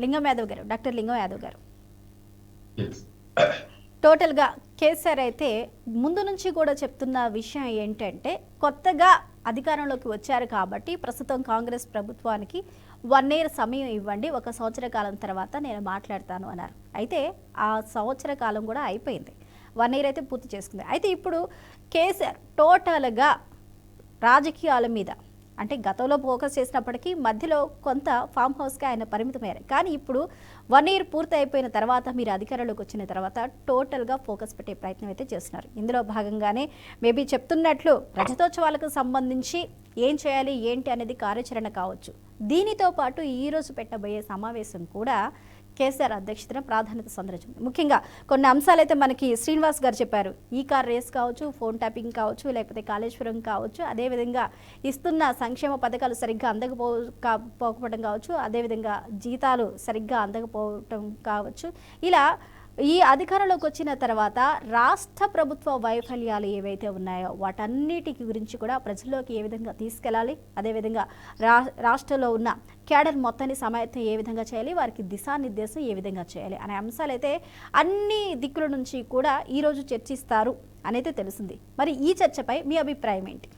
లింగం యాదవ్ గారు, డాక్టర్ లింగం యాదవ్ గారు, Yes. టోటల్గా కేసీఆర్ అయితే ముందు నుంచి కూడా చెప్తున్న విషయం ఏంటంటే కొత్తగా అధికారంలోకి వచ్చారు కాబట్టి ప్రస్తుతం కాంగ్రెస్ ప్రభుత్వానికి 1 year సమయం ఇవ్వండి, 1 సంవత్సర కాలం తర్వాత నేను మాట్లాడతాను అన్నారు. అయితే ఆ సంవత్సర కాలం కూడా అయిపోయింది, 1 year అయితే పూర్తి చేసుకుంది. అయితే ఇప్పుడు కేసీఆర్ టోటల్గా రాజకీయాల మీద అంటే గతంలో ఫోకస్ చేసినప్పటికీ మధ్యలో కొంత ఫామ్ హౌస్కి ఆయన పరిమితమయ్యారు. కానీ ఇప్పుడు 1 year పూర్తి అయిపోయిన తర్వాత మీరు అధికారంలోకి వచ్చిన తర్వాత టోటల్గా ఫోకస్ పెట్టే ప్రయత్నం అయితే చేస్తున్నారు. ఇందులో భాగంగానే మేబీ చెప్తున్నట్లు రజతోత్సవాలకు సంబంధించి ఏం చేయాలి ఏంటి అనేది కార్యాచరణ కావచ్చు. దీనితో పాటు ఈరోజు పెట్టబోయే సమావేశం కూడా కేసీఆర్ అధ్యక్షతన ప్రాధాన్యత సందర్శించింది. ముఖ్యంగా కొన్ని అంశాలు అయితే మనకి శ్రీనివాస్ గారు చెప్పారు. ఈ కార్ రేస్ కావచ్చు, ఫోన్ ట్యాపింగ్ కావచ్చు, లేకపోతే కాళేశ్వరం కావచ్చు, అదేవిధంగా ఇస్తున్న సంక్షేమ పథకాలు సరిగ్గా అందకపోవడం కావచ్చు, అదేవిధంగా జీతాలు సరిగ్గా అందకపోవటం కావచ్చు. ఇలా ఈ అధికారంలోకి వచ్చిన తర్వాత రాష్ట్ర ప్రభుత్వ వైఫల్యాలు ఏవైతే ఉన్నాయో వాటన్నిటికి గురించి కూడా ప్రజల్లోకి ఏ విధంగా తీసుకెళ్ళాలి, అదేవిధంగా రాష్ట్రంలో ఉన్న క్యాడర్ మొత్తాన్ని సమాయత్తం ఏ విధంగా చేయాలి, వారికి దిశానిర్దేశం ఏ విధంగా చేయాలి అనే అంశాలైతే అన్ని దిక్కుల నుంచి కూడా ఈరోజు చర్చిస్తారు అనేది తెలిసింది. మరి ఈ చర్చపై మీ అభిప్రాయం ఏంటి?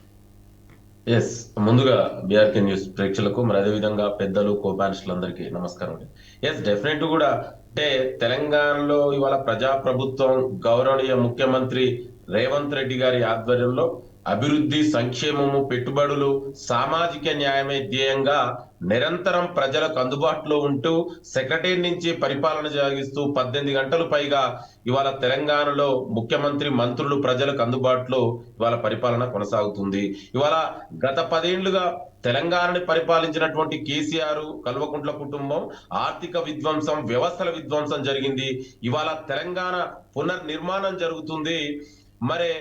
ఎస్, ముందుగా బీఆర్కే న్యూస్ ప్రేక్షకులకు మరి అదేవిధంగా పెద్దలు కోపానిస్టులందరికీ నమస్కారం అండి. ఎస్, డెఫినెట్ కూడా అంటే తెలంగాణలో ఇవాళ ప్రజాప్రభుత్వం గౌరవనీయ ముఖ్యమంత్రి రేవంత్ రెడ్డి గారి ఆధ్వర్యంలో అభివృద్ధి, సంక్షేమము, పెట్టుబడులు, సామాజిక న్యాయమే ధ్యేయంగా నిరంతరం ప్రజలకు అందుబాటులో ఉంటూ సెక్రటరీ నుంచి పరిపాలన సాగిస్తూ 18 గంటలు పైగా ఇవాళ తెలంగాణలో ముఖ్యమంత్రి, మంత్రులు ప్రజలకు అందుబాటులో ఇవాళ పరిపాలన కొనసాగుతుంది. ఇవాళ గత 10 ఏళ్లుగా తెలంగాణని పరిపాలించినటువంటి కేసీఆర్, కల్వకుంట్ల కుటుంబం ఆర్థిక విధ్వంసం, వ్యవస్థల విధ్వంసం జరిగింది. ఇవాళ తెలంగాణ పునర్నిర్మాణం జరుగుతుంది. మరే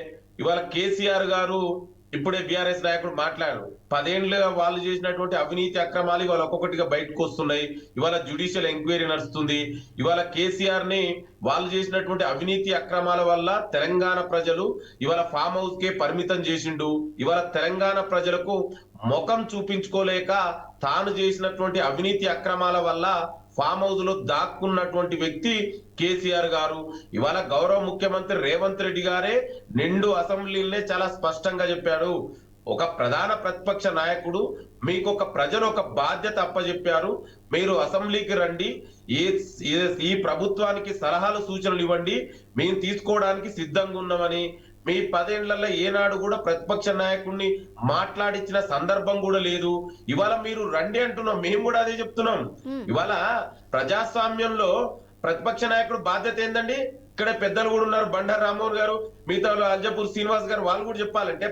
ఇవాళ కేసీఆర్ గారు ఇప్పుడే బీఆర్ఎస్ నాయకుడు మాట్లాడారు. 10 ఏళ్లుగా వాళ్ళు చేసినటువంటి అవినీతి అక్రమాలు ఇవాళ ఒక్కొక్కటిగా బయటకు వస్తున్నాయి. ఇవాళ జ్యుడిషియల్ ఎంక్వైరీ నడుస్తుంది. ఇవాళ కేసీఆర్ ని వాళ్ళు చేసినటువంటి అవినీతి అక్రమాల వల్ల తెలంగాణ ప్రజలు ఇవాళ ఫామ్ హౌస్ కే పరిమితం చేసిండు. ఇవాళ తెలంగాణ ప్రజలకు ముఖం చూపించుకోలేక తాను చేసినటువంటి అవినీతి అక్రమాల వల్ల ఫామ్ హౌస్ లో దాక్కున్నటువంటి వ్యక్తి కేసీఆర్ గారు. ఇవాళ గౌరవ ముఖ్యమంత్రి రేవంత్ రెడ్డి గారే నిండు అసెంబ్లీలనే చాలా స్పష్టంగా చెప్పాడు. ఒక ప్రధాన ప్రతిపక్ష నాయకుడు మీకు ప్రజలు ఒక బాధ్యత అప్పచెప్పారు, మీరు అసెంబ్లీకి రండి, ఈ ప్రభుత్వానికి సలహాలు సూచనలు ఇవ్వండి, మేము తీసుకోవడానికి సిద్ధంగా ఉన్నామని. మీ 10 ఏళ్లలో ఏనాడు కూడా ప్రతిపక్ష నాయకుడిని మాట్లాడించిన సందర్భం కూడా లేదు. ఇవాళ మీరు రండి అంటున్నాం, మేము కూడా అదే చెప్తున్నాం. ఇవాళ ప్రజాస్వామ్యంలో ప్రతిపక్ష నాయకుడు బాధ్యత ఏందండి? ఇక్కడ పెద్దలు కూడా ఉన్నారు, బండారు రామ్మోహన్ గారు, మిగతా అల్జపూర్ శ్రీనివాస్ గారు, వాళ్ళు కూడా చెప్పాలంటే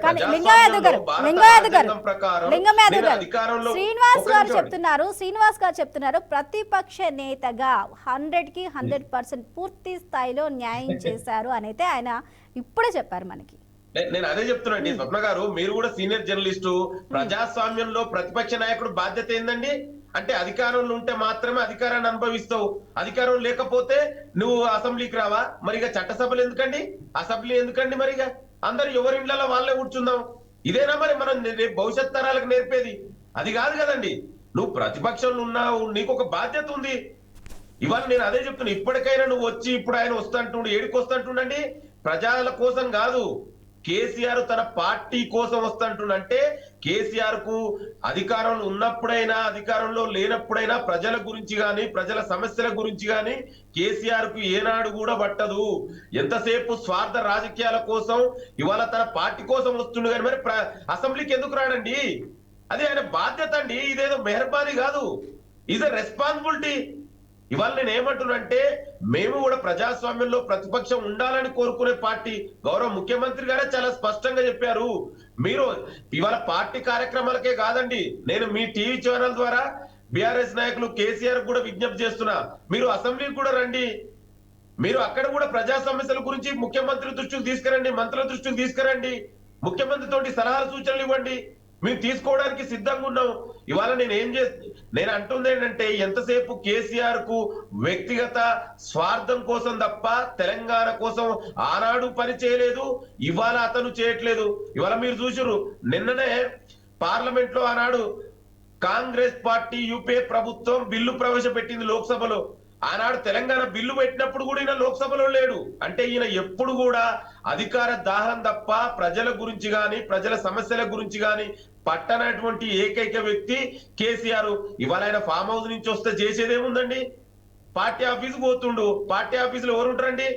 శ్రీనివాస్ గారు చెప్తున్నారు ప్రతిపక్ష నేతగా 100కి 100% పూర్తి స్థాయిలో న్యాయం చేశారు అనైతే ఆయన ఇప్పుడే చెప్పారు మనకి. నేను అదే చెప్తున్నాండి స్వప్న గారు, మీరు కూడా సీనియర్ జర్నలిస్టు. ప్రజాస్వామ్యంలో ప్రతిపక్ష నాయకుడు బాధ్యత ఏందండి అంటే అధికారంలో ఉంటే మాత్రమే అధికారాన్ని అనుభవిస్తావు, అధికారం లేకపోతే నువ్వు అసెంబ్లీకి రావా? మరిగా చట్టసభలు ఎందుకండి, అసెంబ్లీ ఎందుకండి? మరిగా అందరు ఎవరి ఇళ్లలో వాళ్ళే కూర్చుందాం, ఇదేనా మరి మనం భవిష్యత్ తరాలకు నేర్పేది? అది కాదు కదండి. నువ్వు ప్రతిపక్షంలో ఉన్నావు, నీకు ఒక బాధ్యత ఉంది. ఇవాళ నేను అదే చెప్తున్నా, ఇప్పటికైనా నువ్వు వచ్చి ఇప్పుడు ఆయన వస్తుంటుండు, ఏడికి వస్తుంటుండండి? ప్రజల కోసం కాదు, కేసీఆర్ తన పార్టీ కోసం వస్తుంటుండంటే కేసీఆర్ కు అధికారంలో ఉన్నప్పుడైనా అధికారంలో లేనప్పుడైనా ప్రజల గురించి గాని ప్రజల సమస్యల గురించి గాని కేసీఆర్ కు ఏనాడు కూడా పట్టదు. ఎంతసేపు స్వార్థ రాజకీయాల కోసం ఇవాళ తన పార్టీ కోసం వస్తుండు కానీ మరి అసెంబ్లీకి ఎందుకు రాడండి? అది ఆయన బాధ్యత అండి, ఇదేదో మెహర్బానీ కాదు, ఇది రెస్పాన్సిబిలిటీ. ఇవాళ నేను ఏమంటున్నంటే మేము కూడా ప్రజాస్వామ్యంలో ప్రతిపక్షం ఉండాలని కోరుకునే పార్టీ. గౌరవ ముఖ్యమంత్రి గారే చాలా స్పష్టంగా చెప్పారు. మీరు ఇవాళ పార్టీ కార్యక్రమాలకే కాదండి, నేను మీ టీవీ ఛానల్ ద్వారా బీఆర్ఎస్ నాయకులు కేసీఆర్ కూడా విజ్ఞప్తి చేస్తున్నా, మీరు అసెంబ్లీకి కూడా రండి, మీరు అక్కడ కూడా ప్రజా సమస్యల గురించి ముఖ్యమంత్రి దృష్టికి తీసుకురండి, మంత్రుల దృష్టికి తీసుకురండి, ముఖ్యమంత్రి తోటి సలహాలు సూచనలు ఇవ్వండి, మేము తీసుకోవడానికి సిద్ధంగా ఉన్నాం. ఇవాళ నేను అంటుంది ఏంటంటే ఎంతసేపు కేసీఆర్ కు వ్యక్తిగత స్వార్థం కోసం తప్ప తెలంగాణ కోసం ఆనాడు పని చేయలేదు, ఇవాళ అతను చేయట్లేదు. ఇవాళ మీరు చూసారు, నిన్ననే పార్లమెంట్ లో ఆనాడు కాంగ్రెస్ పార్టీ యూపీఏ ప్రభుత్వం బిల్లు ప్రవేశపెట్టింది లోక్సభలో. ఆనాడు తెలంగాణ బిల్లు పెట్టినప్పుడు కూడా ఈయన లోక్సభలో లేడు. అంటే ఈయన ఎప్పుడు కూడా అధికార దాహం తప్ప ప్రజల గురించి గాని ప్రజల సమస్యల గురించి గాని పట్టనటువంటి ఏకైక వ్యక్తి కేసీఆర్. ఇవాళ ఆయన ఫామ్ హౌస్ నుంచి వస్తే చేసేదేముందండి? పార్టీ ఆఫీస్ పోతుండు. పార్టీ ఆఫీసులో ఎవరు ఉంటారండి?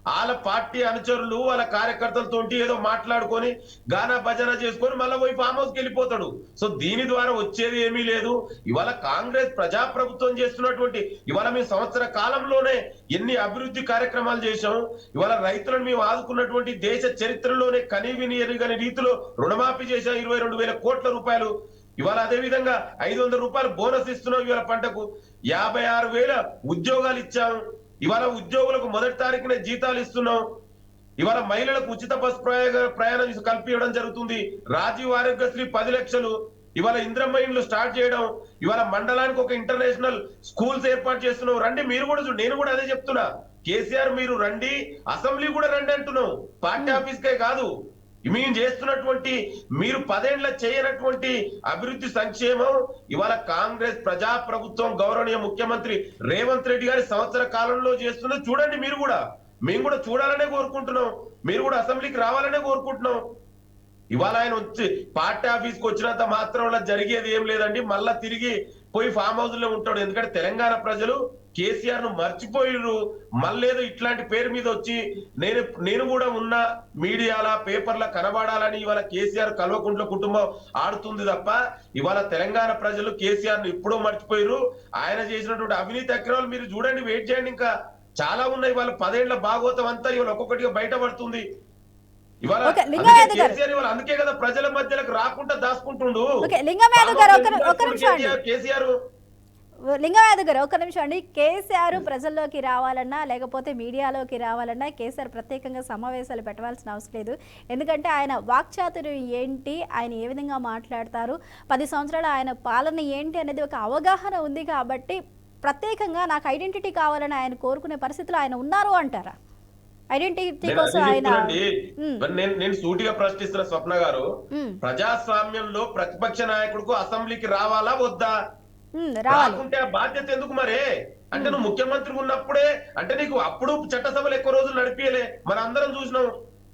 వాళ్ళ పార్టీ అనుచరులు వాళ్ళ కార్యకర్తలతో ఏదో మాట్లాడుకొని గానా భజన చేసుకొని మళ్ళీ పోయి ఫామ్ హౌస్కి వెళ్ళిపోతాడు. సో దీని ద్వారా వచ్చేది ఏమీ లేదు. ఇవాళ కాంగ్రెస్ ప్రజాప్రభుత్వం చేస్తున్నటువంటి ఇవాళ మేము సంవత్సర కాలంలోనే ఎన్ని అభివృద్ధి కార్యక్రమాలు చేశాం. ఇవాళ రైతులను మేము ఆదుకున్నటువంటి దేశ చరిత్రలోనే కనీవిని ఎరుగని రీతిలో రుణమాఫీ చేశాం 22,000 కోట్ల రూపాయలు. ఇవాళ అదే విధంగా 500 రూపాయలు బోనస్ ఇస్తున్నాం. ఇవాళ పంటకు 56,000 ఉద్యోగాలు ఇచ్చాం. ఇవాళ ఉద్యోగులకు మొదటి తారీఖునే జీతాలు ఇస్తున్నాం. ఇవాళ మహిళలకు ఉచిత బస్ ప్రయాణం కల్పించడం జరుగుతుంది. రాజీవ్ ఆరోగ్యశ్రీ 10 లక్షలు. ఇవాళ ఇంద్రమ్మ ఇండ్లు స్టార్ట్ చేయడం. ఇవాళ మండలానికి ఒక ఇంటర్నేషనల్ స్కూల్స్ ఏర్పాటు చేస్తున్నాం. రండి మీరు కూడా నేను కూడా అదే చెప్తున్నా. కేసీఆర్ మీరు రండి, అసెంబ్లీ కూడా రండి అంటున్నాం. పార్టీ ఆఫీస్కే కాదు. మేము చేస్తున్నటువంటి మీరు 10 ఏళ్ల చేయనటువంటి అభివృద్ధి సంక్షేమం ఇవాళ కాంగ్రెస్ ప్రజాప్రభుత్వం గౌరవనీయ ముఖ్యమంత్రి రేవంత్ రెడ్డి గారి సంవత్సర కాలంలో చేస్తున్నది చూడండి మీరు కూడా. మేము కూడా చూడాలనే కోరుకుంటున్నాం. మీరు కూడా అసెంబ్లీకి రావాలనే కోరుకుంటున్నాం. ఇవాళ ఆయన వచ్చి పార్టీ ఆఫీస్కి వచ్చినంత మాత్రం వల్ల జరిగేది ఏం లేదండి. మళ్ళా తిరిగి పోయి ఫామ్ హౌస్ లో ఉంటాడు. ఎందుకంటే తెలంగాణ ప్రజలు కేసీఆర్ ను మర్చిపోయిర్రు. మళ్ళేదో ఇట్లాంటి పేరు మీద వచ్చి నేను కూడా ఉన్న మీడియాల పేపర్ల కనబడాలని ఇవాళ కేసీఆర్ కల్వకుంట్ల కుటుంబం ఆడుతుంది తప్ప ఇవాళ తెలంగాణ ప్రజలు కేసీఆర్ ను ఎప్పుడో మర్చిపోయిర్రు. ఆయన చేసినటువంటి అవినీతి అక్రమాలు మీరు చూడండి, వెయిట్ చేయండి. ఇంకా చాలా ఉన్నాయి. ఇవాళ 10 ఏళ్ల భాగవతం అంతా ఇవాళ ఒక్కొక్కటిగా బయటపడుతుంది. ఇవాళ కేసీఆర్ ఇవాళ అందుకే కదా ప్రజల మధ్యలోకి రాకుండా దాచుకుంటుండు కేసీఆర్. లింగయాదవ్ గారు ఒక్క నిమిషం అండి. కేసీఆర్ ప్రజల్లోకి రావాలన్నా లేకపోతే మీడియాలోకి రావాలన్నా కేసీఆర్ ప్రత్యేకంగా సమావేశాలు పెట్టవలసిన అవసరం లేదు. ఎందుకంటే ఆయన వాక్చాతుర్యం ఏంటి, ఆయన ఏ విధంగా మాట్లాడతారు, 10 సంవత్సరాలు ఆయన పాలన ఏంటి అనేది ఒక అవగాహన ఉంది. కాబట్టి ప్రత్యేకంగా నాకు ఐడెంటిటీ కావాలని ఆయన కోరుకునే పరిస్థితిలో ఆయన ఉన్నారు అంటారా? ఐడెంటిటీ కోసం ఆయన నేను సూటిగా ప్రశ్నిస్తున్న స్వప్న గారు, ప్రజాస్వామ్యంలో ప్రతిపక్ష నాయకుడికి అసెంబ్లీకి రావాలా వద్దా? రాకుంటే ఆ బాధ్యత ఎందుకు మరే? అంటే నువ్వు ముఖ్యమంత్రి ఉన్నప్పుడే అంటే నీకు అప్పుడు చట్టసభలు ఎక్కువ రోజులు నడిపియలే. మన అందరం చూసినాం.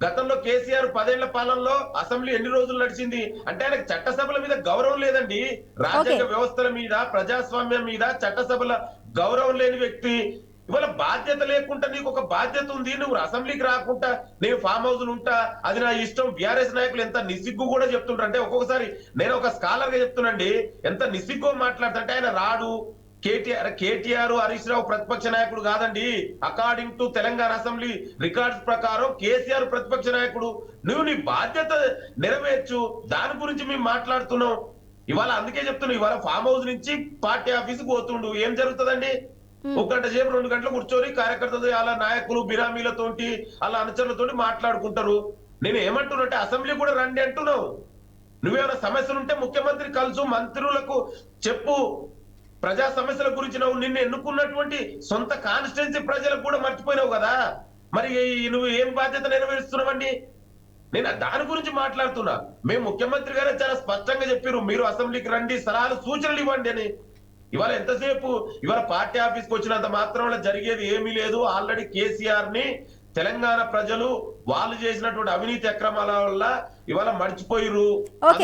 గతంలో కేసీఆర్ 10 ఏళ్ల పాలనలో అసెంబ్లీ ఎన్ని రోజులు నడిచింది? అంటే ఆయనకు చట్టసభల మీద గౌరవం లేదండి. రాజ్యాంగ వ్యవస్థల మీద ప్రజాస్వామ్యం మీద చట్టసభల గౌరవం లేని వ్యక్తి. ఇవాళ బాధ్యత లేకుండా నీకు ఒక బాధ్యత ఉంది. నువ్వు అసెంబ్లీకి రాకుండా నేను ఫామ్ హౌస్ ఉంటా, అది నా ఇష్టం. బీఆర్ఎస్ నాయకులు ఎంత నిస్సిగ్గు కూడా చెప్తుంటారు. అంటే ఒక్కొక్కసారి నేను ఒక స్కాలర్ గా చెప్తున్నాండి, ఎంత నిస్సిగ్గు మాట్లాడుతుంటే ఆయన రాడు. కేటీఆర్ హరీష్ రావు ప్రతిపక్ష నాయకుడు కాదండి. According to Telangana assembly records ప్రకారం కేసీఆర్ ప్రతిపక్ష నాయకుడు. నువ్వు నీ బాధ్యత నెరవేర్చు. దాని గురించి మేము మాట్లాడుతున్నాం. ఇవాళ అందుకే చెప్తున్నాం. ఇవాళ ఫామ్ హౌస్ నుంచి పార్టీ ఆఫీస్కి పోతుండు. ఏం జరుగుతుందండి? 1 గంట సేపు 2 గంటలు కూర్చొని కార్యకర్తలతో అలా నాయకులు బిరామీలతోటి అలా అనుచరులతోటి మాట్లాడుకుంటారు. నేను ఏమంటున్నట్టే అసెంబ్లీ కూడా రండి అంటున్నావు. నువ్వేమైనా సమస్యలు ఉంటే ముఖ్యమంత్రి కలుసు, మంత్రులకు చెప్పు. ప్రజా సమస్యల గురించి నిన్ను ఎన్నుకున్నటువంటి సొంత కాన్స్టిట్యున్సీ ప్రజలకు కూడా మర్చిపోయినావు కదా. మరి నువ్వు ఏం బాధ్యత నెరవేరుస్తున్నావండి? నేను దాని గురించి మాట్లాడుతున్నా. మేము ముఖ్యమంత్రి గారే చాలా స్పష్టంగా చెప్పారు, మీరు అసెంబ్లీకి రండి, సలహాలు సూచనలు ఇవ్వండి అని. ఇవాళ ఎంతసేపు ఇవాళ పార్టీ ఆఫీస్కి వచ్చినంత మాత్రం జరిగేది ఏమీ లేదు. ఆల్రెడీ కేసీఆర్ ని తెలంగాణ ప్రజలు వాళ్ళు చేసినటువంటి అవినీతి అక్రమాల వల్ల ఇవాళ మర్చిపోయిరు.